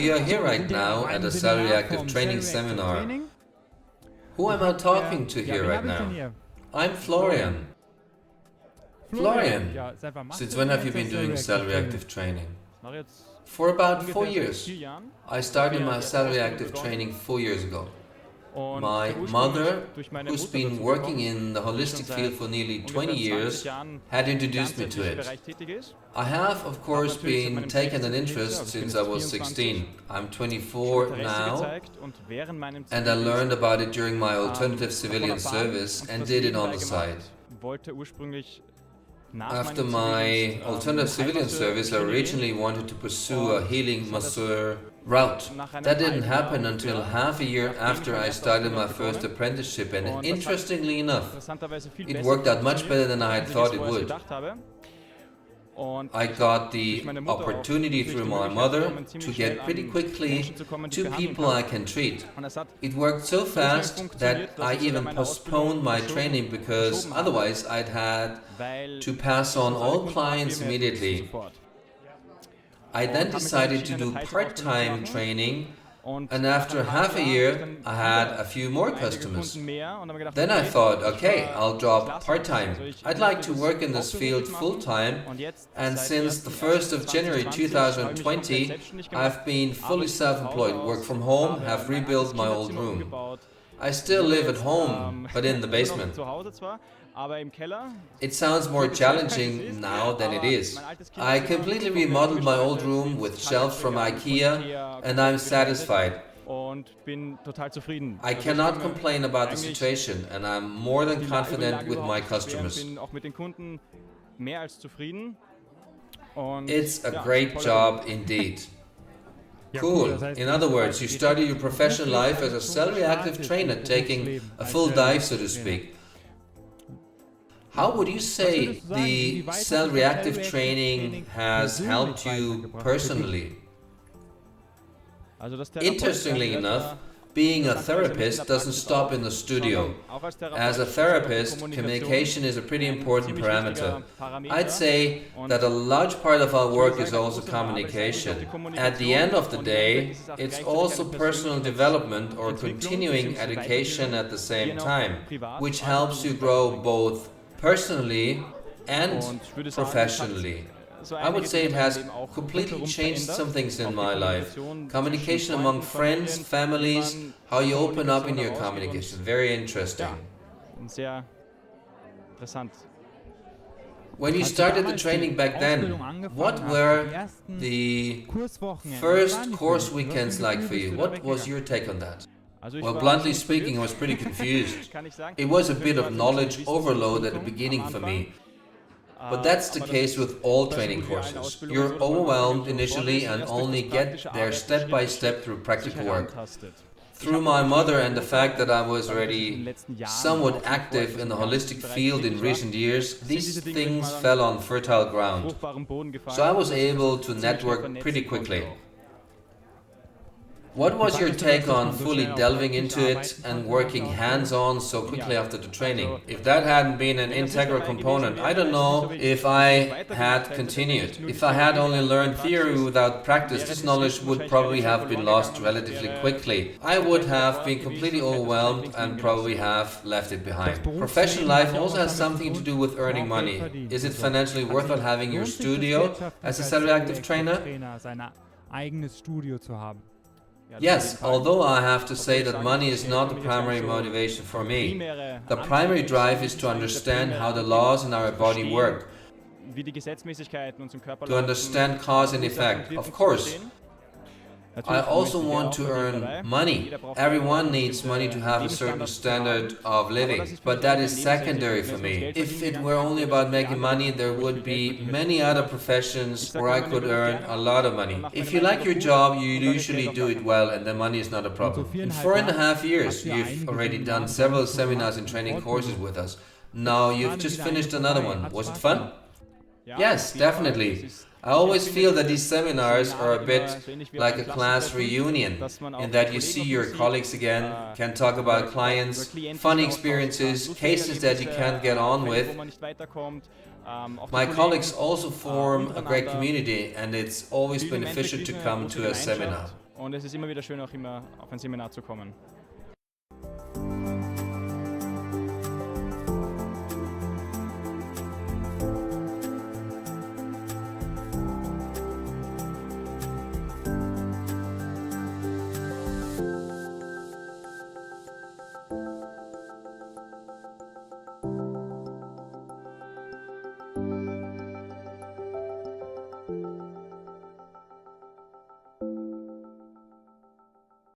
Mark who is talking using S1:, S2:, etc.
S1: we are here right now at a Salary Active training seminar. Who am I talking to here right now? I'm Florian. Florian, since when have you been doing Salary Active training? For about 4 years. I started my Salary Active training 4 years ago. My mother, who's been working in the holistic field for nearly 20 years, had introduced me to it. I have, of course, been taking an interest since I was 16. I'm 24 now, and I learned about it during my alternative civilian service and did it on the side. After my alternative civilian service, I originally wanted to pursue a healing masseur route. That didn't happen until half a year after I started my first apprenticeship, and interestingly enough, it worked out much better than I had thought it would. I got the opportunity through my mother to get pretty quickly to people I can treat. It worked so fast that I even postponed my training because otherwise I'd had to pass on all clients immediately. I then decided to do part-time training, and after half a year I had a few more customers. Then I thought, okay, I'll drop part-time. I'd like to work in this field full-time, and since the 1st of January 2020 I've been fully self-employed, work from home, have rebuilt my old room. I still live at home, but in the basement. It sounds more challenging now than it is. I completely remodeled my old room with shelves from IKEA, and I'm satisfied. I cannot complain about the situation, and I'm more than confident with my customers. It's a great job indeed. Cool. In other words, you started your professional life as a Salary Active trainer, taking a full dive, so to speak. How would you say the Salary Active training has helped you personally? Interestingly enough, being a therapist doesn't stop in the studio. As a therapist, communication is a pretty important parameter. I'd say that a large part of our work is also communication. At the end of the day, it's also personal development or continuing education at the same time, which helps you grow both personally and professionally. I would say it has completely changed some things in my life. Communication among friends, families, how you open up in your communication. Very interesting. When you started the training back then, what were the first course weekends like for you? What was your take on that? Well, bluntly speaking, I was pretty confused. It was a bit of knowledge overload at the beginning for me. But that's the case with all training courses. You're overwhelmed initially and only get there step by step through practical work. Through my mother and the fact that I was already somewhat active in the holistic field in recent years, these things fell on fertile ground. So I was able to network pretty quickly. What was your take on fully delving into it and working hands-on so quickly after the training? If that hadn't been an integral component, I don't know if I had continued. If I had only learned theory without practice, this knowledge would probably have been lost relatively quickly. I would have been completely overwhelmed and probably have left it behind. Professional life also has something to do with earning money. Is it financially worthwhile having your studio as a Salary Active trainer? Yes, although I have to say that money is not the primary motivation for me. The primary drive is to understand how the laws in our body work, to understand cause and effect. Of course, I also want to earn money. Everyone needs money to have a certain standard of living, but that is secondary for me. If it were only about making money, there would be many other professions where I could earn a lot of money. If you like your job, you usually do it well, and the money is not a problem. In 4.5 years, you've already done several seminars and training courses with us. Now you've just finished another one. Was it fun? Yes, definitely. I always feel that these seminars are a bit like a class reunion, in that you see your colleagues again, can talk about clients, funny experiences, cases that you can't get on with. My colleagues also form a great community, and it's always beneficial to come to a seminar.
S2: Und es ist immer wieder schön, auch immer auf ein Seminar zu kommen.